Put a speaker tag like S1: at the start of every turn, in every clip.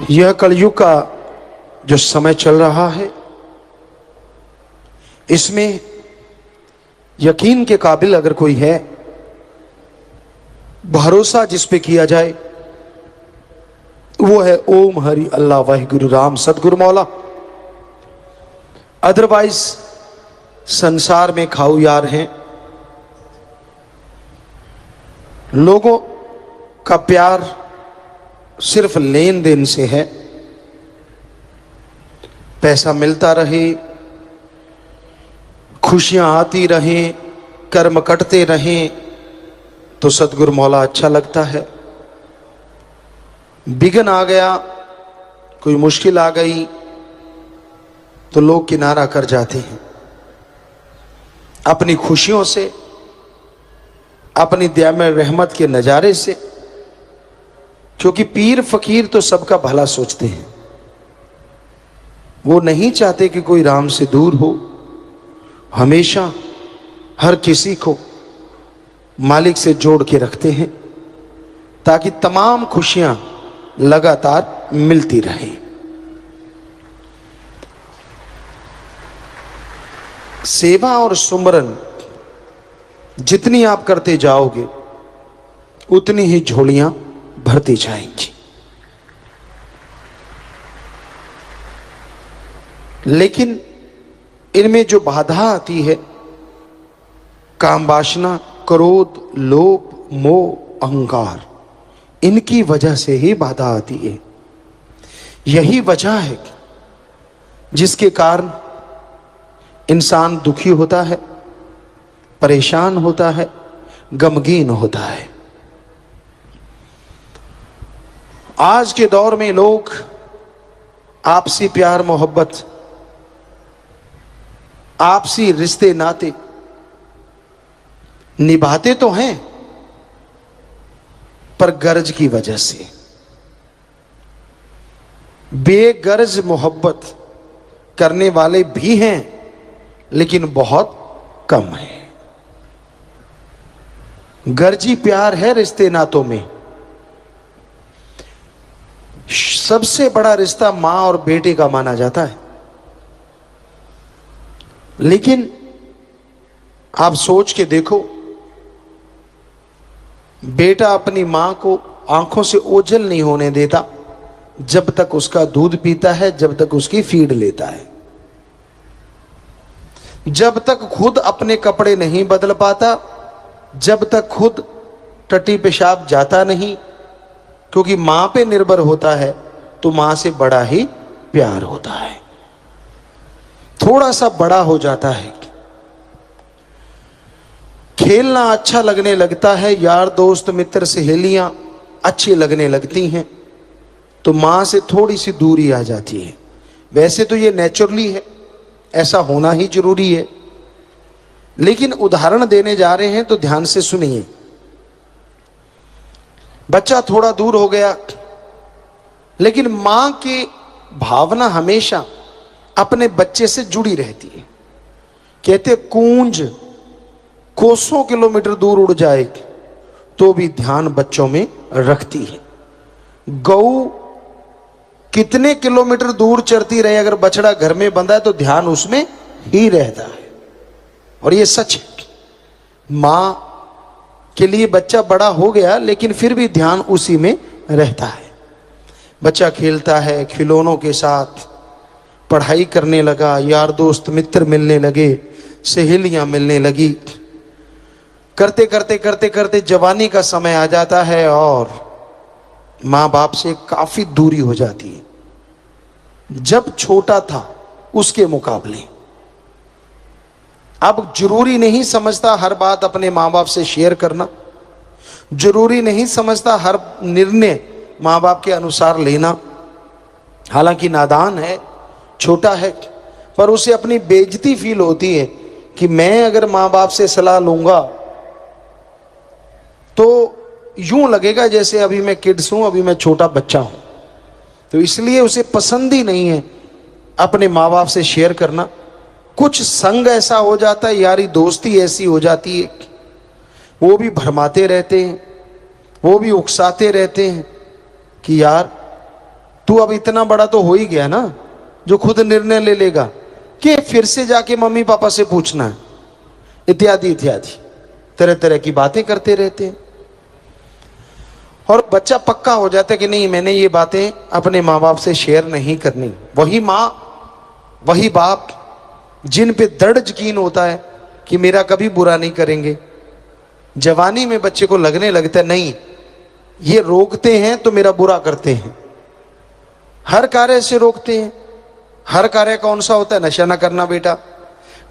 S1: यह कलयुग का जो समय चल रहा है, इसमें यकीन के काबिल अगर कोई है, भरोसा जिस पे किया जाए, वो है ओम हरि अल्लाह वाहिगुरु राम सतगुरु मौला। अदरवाइज संसार में खाऊ यार हैं। लोगों का प्यार सिर्फ लेन देन से है। पैसा मिलता रहे, खुशियां आती रहें, कर्म कटते रहें तो सतगुरु मौला अच्छा लगता है। बिघन आ गया, कोई मुश्किल आ गई तो लोग किनारा कर जाते हैं अपनी खुशियों से, अपनी दया में रहमत के नजारे से, क्योंकि पीर फकीर तो सबका भला सोचते हैं। वो नहीं चाहते कि कोई राम से दूर हो। हमेशा हर किसी को मालिक से जोड़ के रखते हैं ताकि तमाम खुशियां लगातार मिलती रहें। सेवा और सुमरन जितनी आप करते जाओगे उतनी ही झोलियां भरती जाएंगी। लेकिन इनमें जो बाधा आती है, काम वासना, क्रोध, लोभ, मोह, अहंकार, इनकी वजह से ही बाधा आती है। यही वजह है जिसके कारण इंसान दुखी होता है, परेशान होता है, गमगीन होता है। आज के दौर में लोग आपसी प्यार मोहब्बत, आपसी रिश्ते नाते निभाते तो हैं, पर गर्ज की वजह से। बेगर्ज मोहब्बत करने वाले भी हैं, लेकिन बहुत कम है। गर्जी प्यार है रिश्ते नातों में। सबसे बड़ा रिश्ता मां और बेटे का माना जाता है। लेकिन आप सोच के देखो, बेटा अपनी मां को आंखों से ओझल नहीं होने देता जब तक उसका दूध पीता है, जब तक उसकी फीड लेता है। जब तक खुद अपने कपड़े नहीं बदल पाता, जब तक खुद टट्टी पेशाब जाता नहीं, क्योंकि मां पे निर्भर होता है तो मां से बड़ा ही प्यार होता है। थोड़ा सा बड़ा हो जाता है, खेलना अच्छा लगने लगता है, यार दोस्त मित्र सहेलियां अच्छी लगने लगती हैं, तो मां से थोड़ी सी दूरी आ जाती है। वैसे तो ये नेचुरली है, ऐसा होना ही जरूरी है। लेकिन उदाहरण देने जा रहे हैं तो ध्यान से सुनिए। बच्चा थोड़ा दूर हो गया, लेकिन मां की भावना हमेशा अपने बच्चे से जुड़ी रहती है। कहते कूंज कोसों किलोमीटर दूर उड़ जाए तो भी ध्यान बच्चों में रखती है। गऊ कितने किलोमीटर दूर चरती रहे, अगर बछड़ा घर में बंधा है तो ध्यान उसमें ही रहता है। और ये सच है। मां के लिए बच्चा बड़ा हो गया, लेकिन फिर भी ध्यान उसी में रहता है। बच्चा खेलता है खिलौनों के साथ, पढ़ाई करने लगा, यार दोस्त मित्र मिलने लगे, सहेलियां मिलने लगी। करते करते करते करते जवानी का समय आ जाता है और मां बाप से काफी दूरी हो जाती है। जब छोटा था उसके मुकाबले अब जरूरी नहीं समझता हर बात अपने मां बाप से शेयर करना, जरूरी नहीं समझता हर निर्णय मां बाप के अनुसार लेना। हालांकि नादान है, छोटा है, पर उसे अपनी बेइज्जती फील होती है कि मैं अगर मां बाप से सलाह लूंगा तो यूं लगेगा जैसे अभी मैं किड्स हूं, अभी मैं छोटा बच्चा हूं। तो इसलिए उसे पसंद ही नहीं है अपने माँ बाप से शेयर करना। कुछ संग ऐसा हो जाता है, यारी दोस्ती ऐसी हो जाती है, वो भी भरमाते रहते हैं, वो भी उकसाते रहते हैं कि यार तू अब इतना बड़ा तो हो ही गया ना जो खुद निर्णय ले लेगा कि फिर से जाके मम्मी पापा से पूछना है, इत्यादि इत्यादि तरह तरह की बातें करते रहते हैं। और बच्चा पक्का हो जाता है कि नहीं, मैंने ये बातें अपने माँ बाप से शेयर नहीं करनी। वही माँ वही बाप जिन पे दृढ़ यकीन होता है कि मेरा कभी बुरा नहीं करेंगे, जवानी में बच्चे को लगने लगता है नहीं ये रोकते हैं तो मेरा बुरा करते हैं, हर कार्य से रोकते हैं। हर कार्य कौन सा होता है? नशा ना करना बेटा,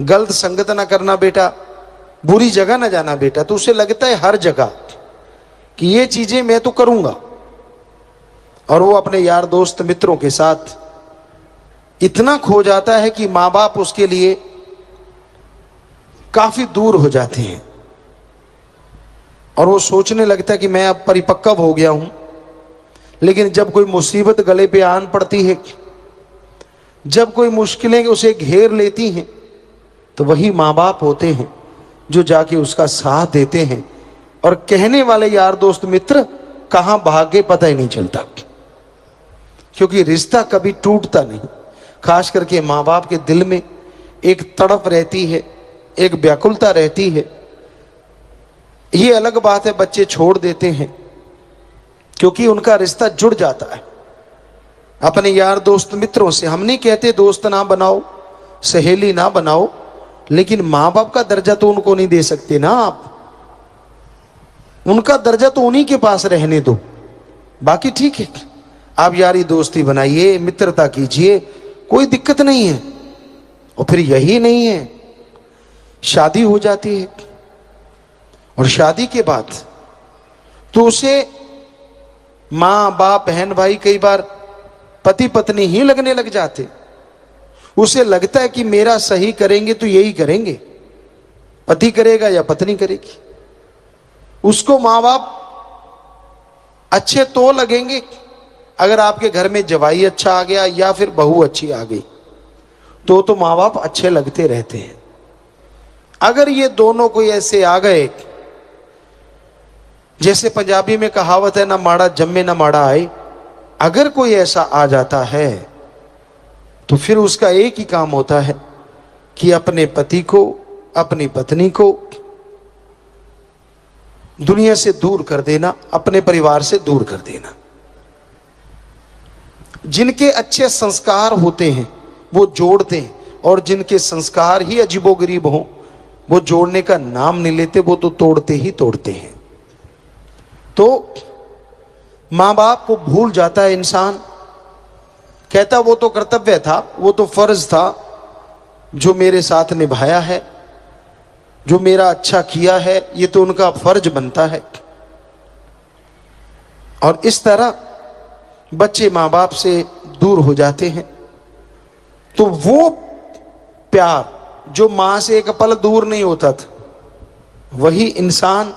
S1: गलत संगत ना करना बेटा, बुरी जगह ना जाना बेटा। तो उसे लगता है हर जगह कि ये चीजें मैं तो करूंगा, और वो अपने यार दोस्त मित्रों के साथ इतना खो जाता है कि माँ बाप उसके लिए काफी दूर हो जाते हैं। और वो सोचने लगता है कि मैं अब परिपक्व हो गया हूं। लेकिन जब कोई मुसीबत गले पे आन पड़ती है, जब कोई मुश्किलें उसे घेर लेती हैं, तो वही माँ बाप होते हैं जो जाके उसका साथ देते हैं। और कहने वाले यार दोस्त मित्र कहां भागे पता ही नहीं चलता, क्योंकि रिश्ता कभी टूटता नहीं। खास करके माँ बाप के दिल में एक तड़प रहती है, एक व्याकुलता रहती है। ये अलग बात है बच्चे छोड़ देते हैं, क्योंकि उनका रिश्ता जुड़ जाता है अपने यार दोस्त मित्रों से। हम नहीं कहते दोस्त ना बनाओ, सहेली ना बनाओ, लेकिन माँ बाप का दर्जा तो उनको नहीं दे सकते ना आप। उनका दर्जा तो उन्हीं के पास रहने दो। बाकी ठीक है, आप यारी दोस्ती बनाइए, मित्रता कीजिए, कोई दिक्कत नहीं है। और फिर यही नहीं है, शादी हो जाती है, और शादी के बाद तो उसे माँ बाप बहन भाई कई बार पति पत्नी ही लगने लग जाते। उसे लगता है कि मेरा सही करेंगे तो यही करेंगे, पति करेगा या पत्नी करेगी। उसको माँ बाप अच्छे तो लगेंगे अगर आपके घर में जवाई अच्छा आ गया या फिर बहू अच्छी आ गई, तो माँ बाप अच्छे लगते रहते हैं। अगर ये दोनों कोई ऐसे आ गए, जैसे पंजाबी में कहावत है ना माड़ा जम्मे ना माड़ा आए, अगर कोई ऐसा आ जाता है तो फिर उसका एक ही काम होता है कि अपने पति को, अपनी पत्नी को दुनिया से दूर कर देना, अपने परिवार से दूर कर देना। जिनके अच्छे संस्कार होते हैं वो जोड़ते हैं, और जिनके संस्कार ही अजीबोगरीब हों वो जोड़ने का नाम नहीं लेते, वो तो तोड़ते ही तोड़ते हैं। तो माँ बाप को भूल जाता है इंसान, कहता वो तो कर्तव्य था, वो तो फर्ज था जो मेरे साथ निभाया है, जो मेरा अच्छा किया है, ये तो उनका फर्ज बनता है। और इस तरह बच्चे माँ बाप से दूर हो जाते हैं। तो वो प्यार जो माँ से एक पल दूर नहीं होता था, वही इंसान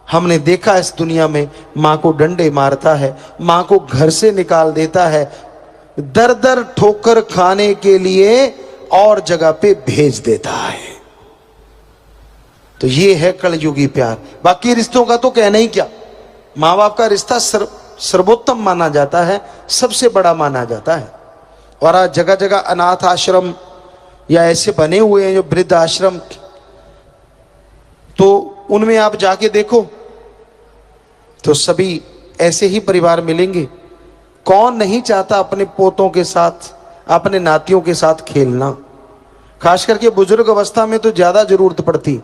S1: हमने देखा इस दुनिया में माँ को डंडे मारता है, माँ को घर से निकाल देता है, दर दर ठोकर खाने के लिए और जगह पे भेज देता है। तो ये है कलयुगी प्यार। बाकी रिश्तों का तो कहना ही क्या, माँ बाप का रिश्ता सर्वोत्तम माना जाता है, सबसे बड़ा माना जाता है। और आज जगह जगह अनाथ आश्रम या ऐसे बने हुए हैं जो वृद्ध आश्रम, तो उनमें आप जाके देखो तो सभी ऐसे ही परिवार मिलेंगे। कौन नहीं चाहता अपने पोतों के साथ, अपने नातियों के साथ खेलना। खास करके बुजुर्ग अवस्था में तो ज्यादा जरूरत पड़ती,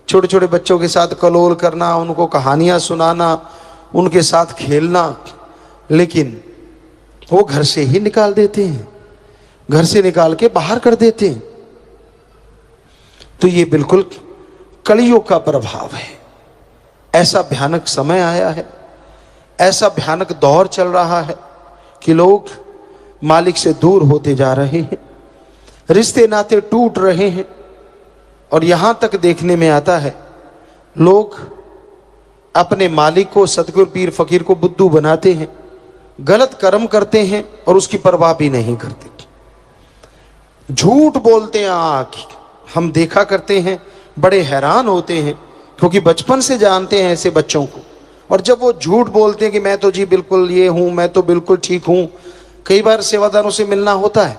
S1: छोटे छोटे बच्चों के साथ कलोल करना, उनको कहानियां सुनाना, उनके साथ खेलना। लेकिन वो घर से ही निकाल देते हैं, घर से निकाल के बाहर कर देते हैं। तो ये बिल्कुल कलियुग का प्रभाव है। ऐसा भयानक समय आया है, ऐसा भयानक दौर चल रहा है कि लोग मालिक से दूर होते जा रहे हैं, रिश्ते नाते टूट रहे हैं। और यहां तक देखने में आता है लोग अपने मालिक को, सतगुरु पीर फकीर को बुद्धू बनाते हैं, गलत कर्म करते हैं और उसकी परवाह भी नहीं करते, झूठ बोलते हैं। हम देखा करते हैं, बड़े हैरान होते हैं, क्योंकि बचपन से जानते हैं ऐसे बच्चों को। और जब वो झूठ बोलते हैं कि मैं तो जी बिल्कुल ये हूं, मैं तो बिल्कुल ठीक हूं, कई बार सेवादारों से मिलना होता है,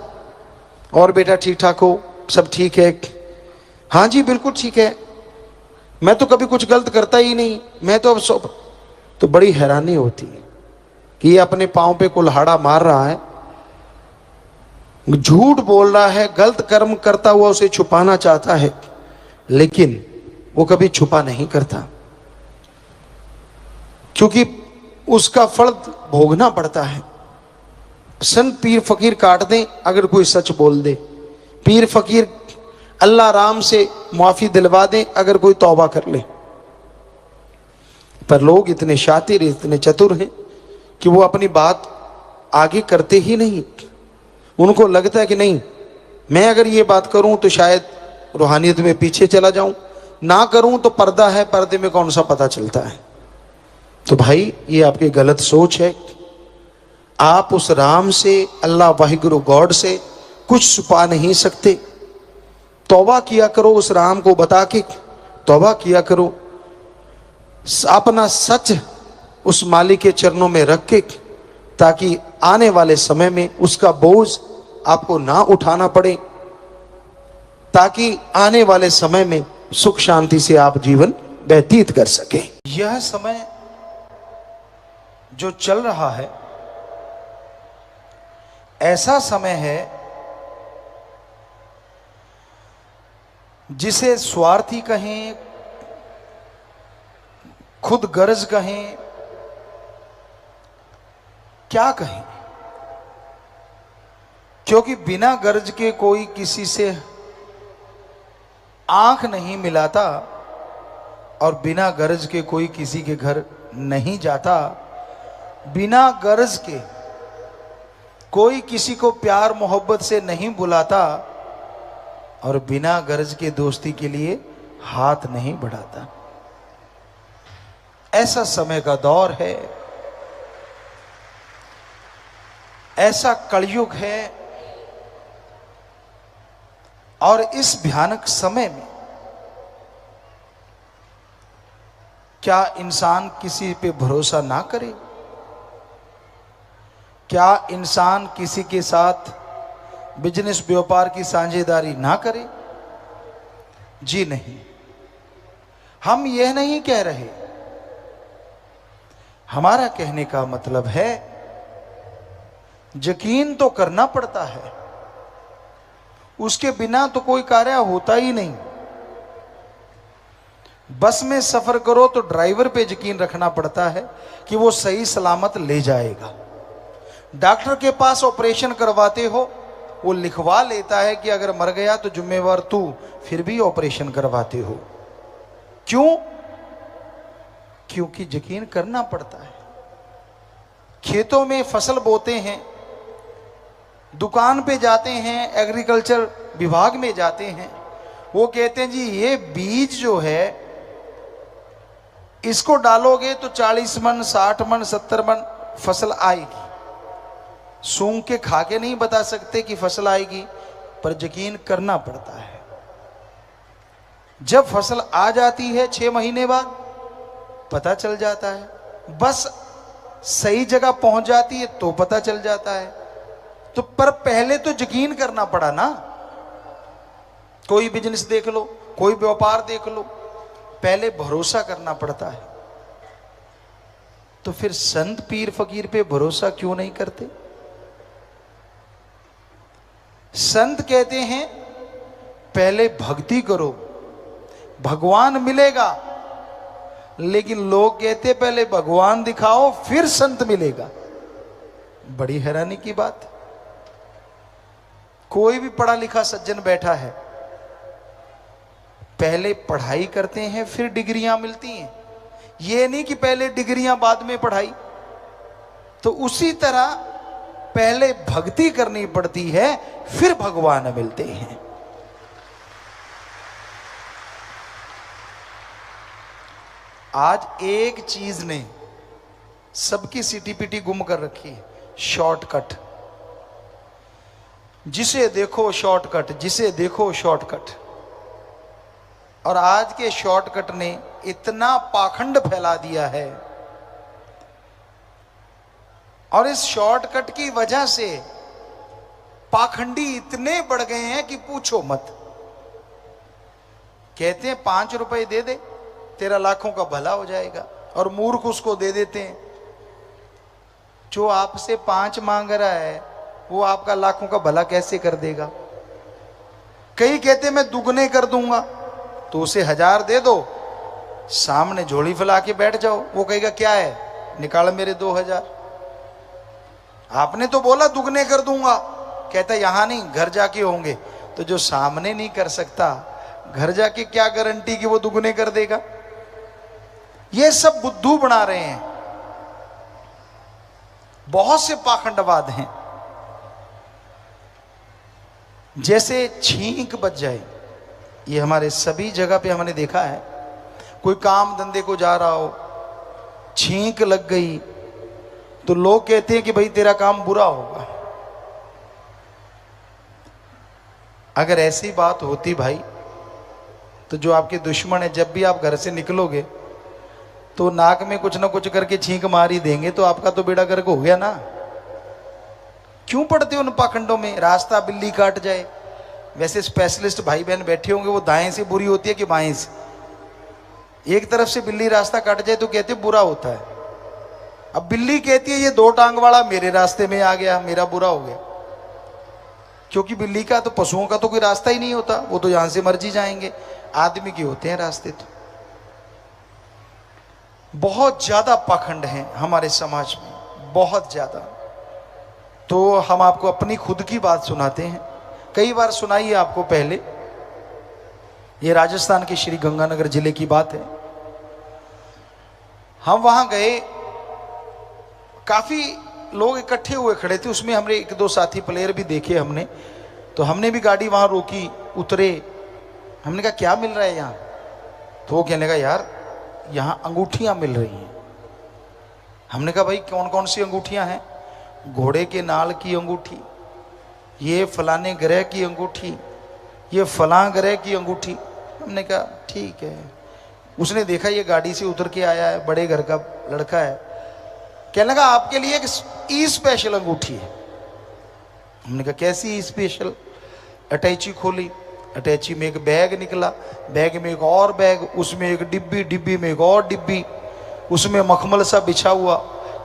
S1: और बेटा ठीक ठाक हो, सब ठीक है? हाँ जी बिल्कुल ठीक है, मैं तो कभी कुछ गलत करता ही नहीं, मैं तो अब सब। तो बड़ी हैरानी होती है कि ये अपने पांव पे कुल्हाड़ा मार रहा है, झूठ बोल रहा है, गलत कर्म करता हुआ उसे छुपाना चाहता है, लेकिन वो कभी छुपा नहीं करता, क्योंकि उसका फल भोगना पड़ता है। संत पीर फकीर काट दें अगर कोई सच बोल दे, पीर फकीर अल्लाह राम से माफी दिलवा दें अगर कोई तौबा कर ले। पर लोग इतने शातिर, इतने चतुर हैं कि वो अपनी बात आगे करते ही नहीं। उनको लगता है कि नहीं, मैं अगर ये बात करूं तो शायद रूहानियत में पीछे चला जाऊं, ना करूं तो पर्दा है, पर्दे में कौन सा पता चलता है। तो भाई ये आपकी गलत सोच है। आप उस राम से, अल्लाह वाहिगुरु गॉड से कुछ छुपा नहीं सकते। तौबा किया करो, उस राम को बता के तौबा किया करो, अपना सच उस मालिक के चरणों में रख के, ताकि आने वाले समय में उसका बोझ आपको ना उठाना पड़े, ताकि आने वाले समय में सुख शांति से आप जीवन व्यतीत कर सके। यह समय जो चल रहा है ऐसा समय है जिसे स्वार्थी कहें, खुद गर्ज कहें, क्या कहें, क्योंकि बिना गर्ज के कोई किसी से आंख नहीं मिलाता और बिना गर्ज के कोई किसी के घर नहीं जाता। बिना गर्ज के कोई किसी को प्यार मोहब्बत से नहीं बुलाता और बिना गर्ज के दोस्ती के लिए हाथ नहीं बढ़ाता। ऐसा समय का दौर है, ऐसा कलयुग है। और इस भयानक समय में क्या इंसान किसी पे भरोसा ना करे? क्या इंसान किसी के साथ बिजनेस व्यापार की साझेदारी ना करे? जी नहीं, हम यह नहीं कह रहे। हमारा कहने का मतलब है यकीन तो करना पड़ता है, उसके बिना तो कोई कार्य होता ही नहीं। बस में सफर करो तो ड्राइवर पे यकीन रखना पड़ता है कि वो सही सलामत ले जाएगा। डॉक्टर के पास ऑपरेशन करवाते हो, वो लिखवा लेता है कि अगर मर गया तो जिम्मेवार तू, फिर भी ऑपरेशन करवाते हो। क्यों? क्योंकि यकीन करना पड़ता है। खेतों में फसल बोते हैं, दुकान पे जाते हैं, एग्रीकल्चर विभाग में जाते हैं, वो कहते हैं जी ये बीज जो है इसको डालोगे तो 40 मन, 60 मन, 70 मन फसल आएगी। सूंघ के खा के नहीं बता सकते कि फसल आएगी, पर यकीन करना पड़ता है। जब फसल आ जाती है 6 महीने बाद पता चल जाता है, बस सही जगह पहुंच जाती है तो पता चल जाता है। तो पर पहले तो यकीन करना पड़ा ना। कोई बिजनेस देख लो, कोई व्यापार देख लो, पहले भरोसा करना पड़ता है। तो फिर संत पीर फकीर पे भरोसा क्यों नहीं करते? संत कहते हैं पहले भक्ति करो, भगवान मिलेगा। लेकिन लोग कहते पहले भगवान दिखाओ फिर संत मिलेगा। बड़ी हैरानी की बात। कोई भी पढ़ा लिखा सज्जन बैठा है, पहले पढ़ाई करते हैं फिर डिग्रियां मिलती हैं। ये नहीं कि पहले डिग्रियां बाद में पढ़ाई। तो उसी तरह पहले भक्ति करनी पड़ती है फिर भगवान मिलते हैं। आज एक चीज ने सबकी सीटीपीटी गुम कर रखी है, शॉर्टकट। जिसे देखो शॉर्टकट, जिसे देखो शॉर्टकट। और आज के शॉर्टकट ने इतना पाखंड फैला दिया है और इस शॉर्टकट की वजह से पाखंडी इतने बढ़ गए हैं कि पूछो मत। कहते हैं 5 रुपए दे दे तेरा लाखों का भला हो जाएगा, और मूर्ख उसको दे देते हैं। जो आपसे 5 मांग रहा है वो आपका लाखों का भला कैसे कर देगा। कई कहते मैं दुगने कर दूंगा, तो उसे 1000 दे दो, सामने झोली फैला के बैठ जाओ, वो कहेगा क्या है, निकाल मेरे 2000। आपने तो बोला दुगने कर दूंगा, कहता यहां नहीं घर जाके होंगे। तो जो सामने नहीं कर सकता, घर जाके क्या गारंटी कि वो दुगने कर देगा। ये सब बुद्धू बना रहे हैं, बहुत से पाखंडवाद हैं। जैसे छींक बच जाए, ये हमारे सभी जगह पे हमने देखा है। कोई काम धंधे को जा रहा हो, छींक लग गई तो लोग कहते हैं कि भाई तेरा काम बुरा होगा। अगर ऐसी बात होती भाई, तो जो आपके दुश्मन है, जब भी आप घर से निकलोगे तो नाक में कुछ ना कुछ करके छींक मार ही देंगे, तो आपका तो बेड़ा गर्क हो गया ना। क्यों पड़ते उन पाखंडों में। रास्ता बिल्ली काट जाए, वैसे स्पेशलिस्ट भाई बहन बैठे होंगे, वो दाएं से बुरी होती है कि बाएं से। एक तरफ से बिल्ली रास्ता काट जाए तो कहते बुरा होता है। अब बिल्ली कहती है ये 2 टांग वाला मेरे रास्ते में आ गया, मेरा बुरा हो गया। क्योंकि बिल्ली का तो, पशुओं का तो कोई रास्ता ही नहीं होता, वो तो यहां से मर्जी जाएंगे। आदमी के होते हैं रास्ते। तो बहुत ज्यादा पाखंड हैं हमारे समाज में, बहुत ज्यादा। तो हम आपको अपनी खुद की बात सुनाते हैं, कई बार सुनाई है आपको पहले। ये राजस्थान के श्री गंगानगर जिले की बात है। हम वहां गए, काफी लोग इकट्ठे हुए खड़े थे, उसमें हमने 1-2 साथी प्लेयर भी देखे हमने। तो हमने भी गाड़ी वहां रोकी, उतरे। हमने कहा क्या मिल रहा है यहाँ। तो वो कहने लगा यार यहाँ अंगूठियां मिल रही हैं। हमने कहा भाई कौन कौन सी अंगूठियां हैं। घोड़े के नाल की अंगूठी, ये फलाने ग्रह की अंगूठी, ये फलां ग्रह की अंगूठी। हमने कहा ठीक है। उसने देखा ये गाड़ी से उतर के आया है, बड़े घर का लड़का है। कहने लगा आपके लिए एक ई स्पेशल अंगूठी है। हमने कहा कैसी ई स्पेशल। अटैची खोली, अटैची में एक बैग निकला, बैग में एक और बैग, उसमें एक डिब्बी, डिब्बी में एक और डिब्बी, उसमें मखमल सा बिछा हुआ।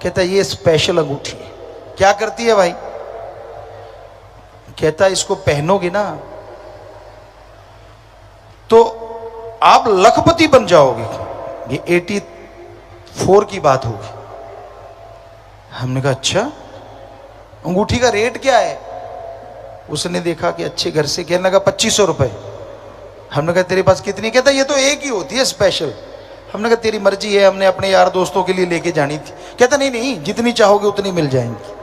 S1: कहता ये स्पेशल अंगूठी है। क्या करती है भाई। कहता इसको पहनोगे ना तो आप लखपति बन जाओगे। ये 84 की बात होगी। हमने कहा अच्छा, अंगूठी का रेट क्या है। उसने देखा कि अच्छे घर से, कहने लगा 2500 रुपए। हमने कहा तेरे पास कितनी। कहता ये तो एक ही होती है स्पेशल। हमने कहा तेरी मर्जी है, हमने अपने यार दोस्तों के लिए लेके जानी थी। कहता नहीं नहीं जितनी चाहोगे उतनी मिल जाएंगी।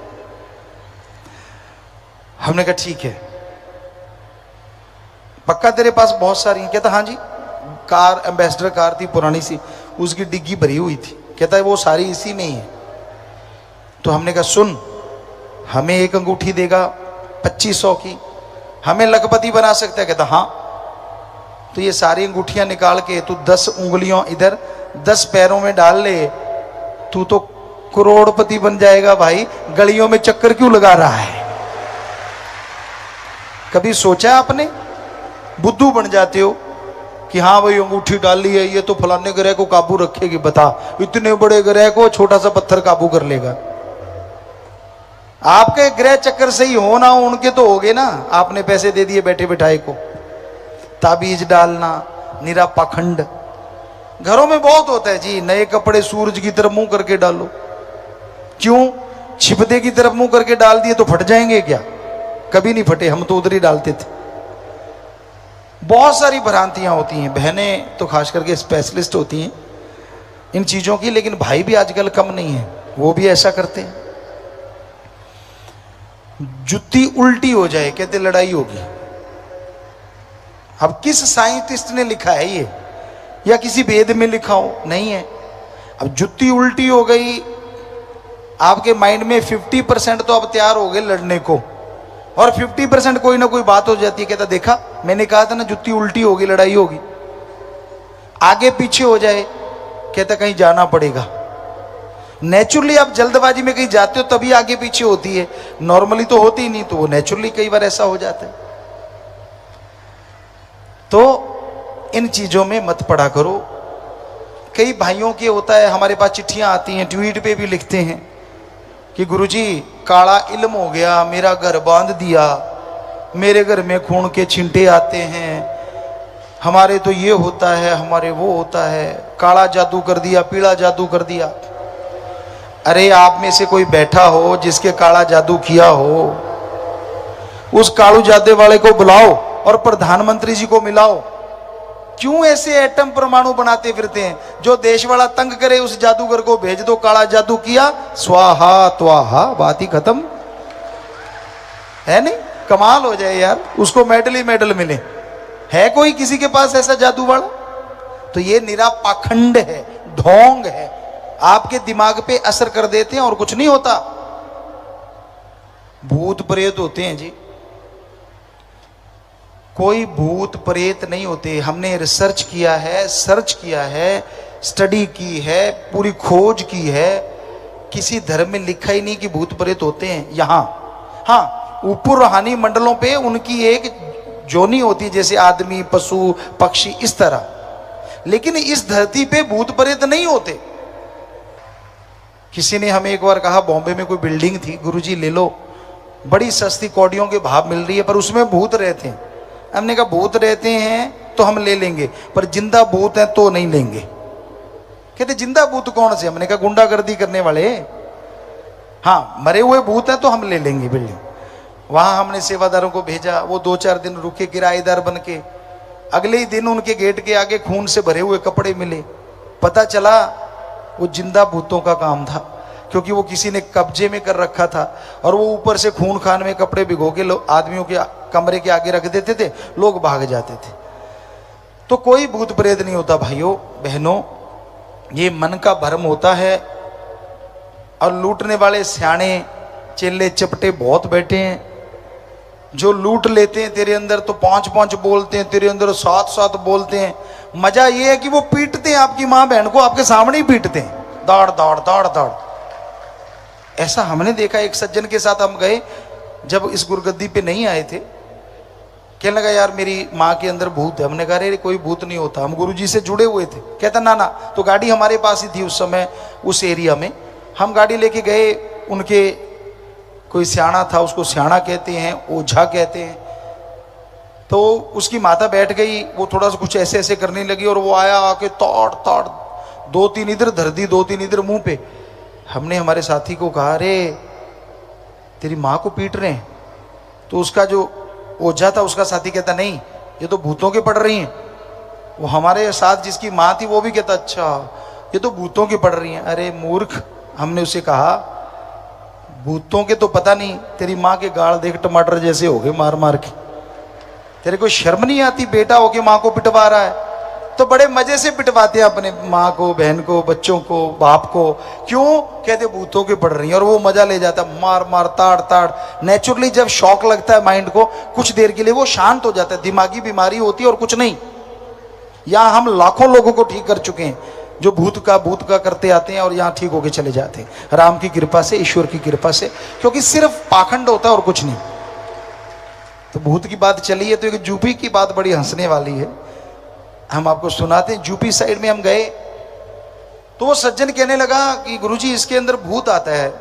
S1: हमने कहा ठीक है, पक्का तेरे पास बहुत सारी हैं। कहता हाँ जी, कार एम्बेसडर कार थी पुरानी सी, उसकी डिग्गी भरी हुई थी। कहता है वो सारी इसी में ही है। तो हमने कहा सुन, हमें एक अंगूठी देगा 2500 की, हमें लखपति बना सकता है। कहता हाँ। तो ये सारी अंगूठियां निकाल के तू 10 उंगलियों इधर 10 पैरों में डाल ले, तू तो करोड़पति बन जाएगा भाई। गलियों में चक्कर क्यों लगा रहा है। कभी सोचा आपने। बुद्धू बन जाते हो कि हाँ भाई अंगूठी डाल ली है, ये तो फलाने ग्रह को काबू रखेगी। बता इतने बड़े ग्रह को छोटा सा पत्थर काबू कर लेगा। आपके ग्रह चक्कर सही हो ना हो, उनके तो हो गए ना। आपने पैसे दे दिए बैठे बिठाए को। ताबीज डालना, निरा पाखंड। घरों में बहुत होता है जी। नए कपड़े सूरज की तरफ मुंह करके डालो। क्यों। छिपदे की तरफ मुंह करके डाल दिए तो फट जाएंगे क्या। कभी नहीं फटे, हम तो उधर ही डालते थे। बहुत सारी भ्रांतियां होती हैं। बहनें तो खास करके स्पेशलिस्ट होती हैं इन चीजों की, लेकिन भाई भी आजकल कम नहीं है, वो भी ऐसा करते हैं। जुत्ती उल्टी हो जाए कहते लड़ाई होगी। अब किस साइंटिस्ट ने लिखा है ये, या किसी वेद में लिखा हो, नहीं है। अब जुत्ती उल्टी हो गई, आपके माइंड में 50% तो अब तैयार हो गए लड़ने को, और 50% कोई ना कोई बात हो जाती है। कहता देखा मैंने कहा था ना जुत्ती उल्टी होगी लड़ाई होगी। आगे पीछे हो जाए कहता कहीं जाना पड़ेगा। नेचुरली आप जल्दबाजी में कहीं जाते हो तभी आगे पीछे होती है, नॉर्मली तो होती ही नहीं, तो वो नेचुरली कई बार ऐसा हो जाता है। तो इन चीजों में मत पड़ा करो। कई भाइयों के होता है, हमारे पास चिट्ठियां आती हैं, ट्वीट पे भी लिखते हैं कि गुरुजी काला इल्म हो गया, मेरा घर बांध दिया, मेरे घर में खून के छींटे आते हैं, हमारे तो ये होता है, हमारे वो होता है, काला जादू कर दिया, पीला जादू कर दिया। अरे आप में से कोई बैठा हो जिसके काला जादू किया हो, उस कालू जादू वाले को बुलाओ और प्रधानमंत्री जी को मिलाओ। क्यों ऐसे एटम परमाणु बनाते फिरते हैं? जो देश वाला तंग करे उस जादूगर को भेज दो, काला जादू किया, स्वाहा त्वाहा, बात ही खत्म है। नहीं, कमाल हो जाए यार, उसको मेडल ही मेडल मिले। है कोई किसी के पास ऐसा जादू वाला? तो ये निरा पाखंड है, ढोंग है, आपके दिमाग पे असर कर देते हैं और कुछ नहीं होता। भूत प्रेत होते हैं जी, कोई भूत प्रेत नहीं होते। हमने रिसर्च किया है, सर्च किया है, स्टडी की है, पूरी खोज की है, किसी धर्म में लिखा ही नहीं कि भूत प्रेत होते हैं। यहां हाँ, ऊपर रूहानी मंडलों पे उनकी एक जोनी होती है, जैसे आदमी, पशु, पक्षी, इस तरह। लेकिन इस धरती पे भूत प्रेत नहीं होते। किसी ने हमें एक बार कहा, बॉम्बे में कोई बिल्डिंग थी, गुरुजी ले लो, बड़ी सस्ती कौड़ियों के भाव मिल रही है, पर उसमें भूत रहते हैं। हमने कहा भूत रहते हैं तो हम ले लेंगे, पर जिंदा भूत हैं तो नहीं लेंगे। कहते जिंदा भूत कौन से? हमने कहा गुंडागर्दी करने वाले। हाँ, मरे हुए भूत हैं तो हम ले लेंगे बिल्डिंग। वहां हमने सेवादारों को भेजा, वो 2-4 दिन रुके किराएदार बन के। अगले ही दिन उनके गेट के आगे खून से भरे हुए कपड़े मिले। पता चला वो जिंदा भूतों का काम था, क्योंकि वो किसी ने कब्जे में कर रखा था और वो ऊपर से खून खान में कपड़े भिगो के आदमियों के कमरे के आगे रख देते थे, लोग भाग जाते थे। तो कोई भूत प्रेत नहीं होता भाइयों बहनों, ये मन का भ्रम होता है। और लूटने वाले सियाने चेले चपटे बहुत बैठे हैं, जो लूट लेते हैं तेरे अंदर तो 5-5 बोलते हैं, तेरे अंदर 7-7 बोलते हैं। मजा ये है कि वो पीटते हैं आपकी मां बहन को, आपके सामने ही पीटते हैं, दौड़ दौड़ दौड़ दौड़। ऐसा हमने देखा। एक सज्जन के साथ हम गए, जब इस गुरगद्दी पे नहीं आए थे, कहने लगा यार मेरी माँ के अंदर भूत है। हमने कहा अरे कोई भूत नहीं होता, हम गुरुजी से जुड़े हुए थे। कहता ना ना। तो गाड़ी हमारे पास ही थी उस समय, उस एरिया में। हम गाड़ी लेके गए, उनके कोई सियाना था, उसको सियाना कहते हैं, ओझा कहते हैं। तो उसकी माता बैठ गई, वो थोड़ा सा कुछ ऐसे ऐसे करने लगी और वो आया, आके तोड़ तोड़ 2-3 इधर धर दी, 2-3 इधर मुंह पे। हमने हमारे साथी को कहा अरे तेरी माँ को पीट रहे हैं। तो उसका जो ओझा था, उसका साथी कहता नहीं, ये तो भूतों के पड़ रही हैं। वो हमारे साथ जिसकी माँ थी वो भी कहता अच्छा ये तो भूतों की पड़ रही हैं। अरे मूर्ख, हमने उसे कहा भूतों के तो पता नहीं, तेरी माँ के गाल देख टमाटर जैसे हो गए मार मार के। तेरे को शर्म नहीं आती? बेटा होके माँ को पिटवा रहा है। तो बड़े मजे से पिटवाते हैं अपने माँ को, बहन को, बच्चों को, बाप को। क्यों? कहते भूतों के पड़ रही है, और वो मजा ले जाता है, मार मार ताड़ ताड़। नेचुरली जब शॉक लगता है माइंड को, कुछ देर के लिए वो शांत हो जाता है। दिमागी बीमारी होती है और कुछ नहीं। यहाँ हम लाखों लोगों को ठीक कर चुके हैं जो भूत का करते आते हैं और यहाँ ठीक होके चले जाते हैं, राम की कृपा से, ईश्वर की कृपा से। क्योंकि सिर्फ पाखंड होता है और कुछ नहीं। तो भूत की बात चली है तो एक यूपी की बात बड़ी हंसने वाली है, हम आपको सुनाते हैं। यूपी साइड में हम गए तो वो सज्जन कहने लगा कि गुरुजी इसके अंदर भूत आता है।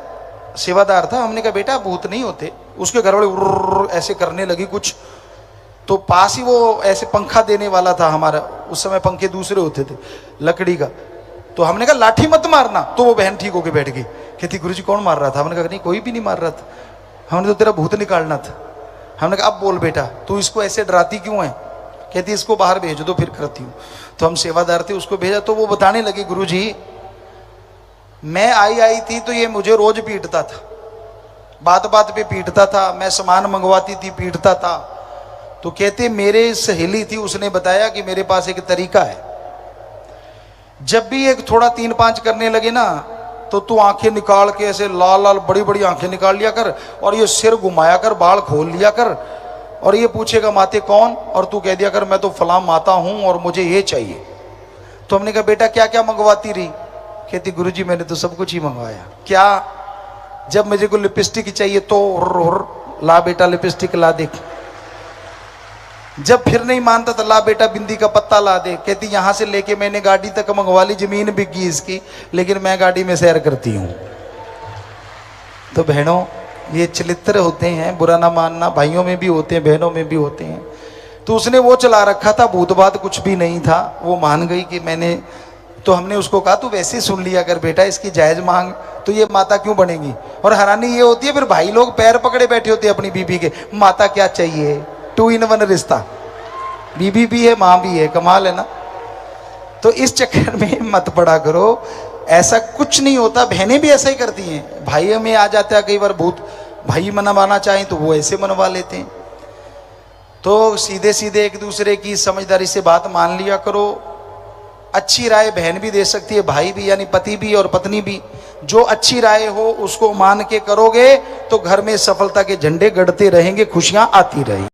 S1: सेवादार था। हमने कहा बेटा भूत नहीं होते। उसके घर वाले ऐसे करने लगी कुछ, तो पास ही वो ऐसे पंखा देने वाला था हमारा। उस समय पंखे दूसरे होते थे लकड़ी का। तो हमने कहा लाठी मत मारना। तो वो बहन ठीक होके बैठ गई, कहती गुरुजी कौन मार रहा था? हमने कहा नहीं कोई भी नहीं मार रहा था, हमने तो तेरा भूत निकालना था। हमने कहा अब बोल बेटा, तू इसको ऐसे डराती क्यों है? कहती इसको बाहर भेज दो फिर करती हूँ। तो हम सेवादार थे, उसको भेजा। तो वो बताने लगी गुरुजी मैं आई थी तो ये मुझे रोज पीटता था, बात बात पे पीटता था, मैं सामान मंगवाती थी पीटता था। तो कहते मेरे सहेली थी, उसने बताया कि मेरे पास एक तरीका है, जब भी एक थोड़ा 3-5 करने लगे ना तो तू आंखें निकाल के ऐसे लाल लाल बड़ी बड़ी आंखें निकाल लिया कर और ये सिर घुमाया कर, बाल खोल लिया कर और ये पूछेगा माते कौन, और तू कह दिया कर मैं तो फलां माता हूं और मुझे ये चाहिए। तो हमने कहा बेटा क्या क्या मंगवाती रही? कहती गुरुजी मैंने तो सब कुछ ही मंगवाया। क्या? जब मुझे को लिपस्टिक चाहिए तो ला बेटा लिपस्टिक ला दे। जब फिर नहीं मानता तो ला बेटा बिंदी का पत्ता ला दे। कहती यहां से लेके मैंने गाड़ी तक मंगवा ली, जमीन बिक गई इसकी, लेकिन मैं गाड़ी में सैर करती हूं। तो बहनों ये चरित्र होते हैं, बुरा ना मानना, भाइयों में भी होते हैं बहनों में भी होते हैं। तो उसने वो चला रखा था, भूतबात कुछ भी नहीं था, वो मान गई कि मैंने, तो हमने उसको कहा तू वैसे सुन लिया कर बेटा, इसकी जायज मांग, तो ये माता क्यों बनेगी। और हैरानी ये होती है फिर भाई लोग पैर पकड़े बैठे होते हैं अपनी बीबी के, माता क्या चाहिए, 2 in 1 रिश्ता, बीबी भी है मां भी है, कमाल है ना। तो इस चक्कर में मत पड़ा करो, ऐसा कुछ नहीं होता। बहनें भी ऐसा ही करती हैं, भाइयों में आ जाता है कई बार भूत, भाई मनवाना चाहें तो वो ऐसे मनवा लेते हैं। तो सीधे सीधे एक दूसरे की समझदारी से बात मान लिया करो। अच्छी राय बहन भी दे सकती है, भाई भी, यानी पति भी और पत्नी भी। जो अच्छी राय हो उसको मान के करोगे तो घर में सफलता के झंडे गड़ते रहेंगे, खुशियां आती रहेंगी।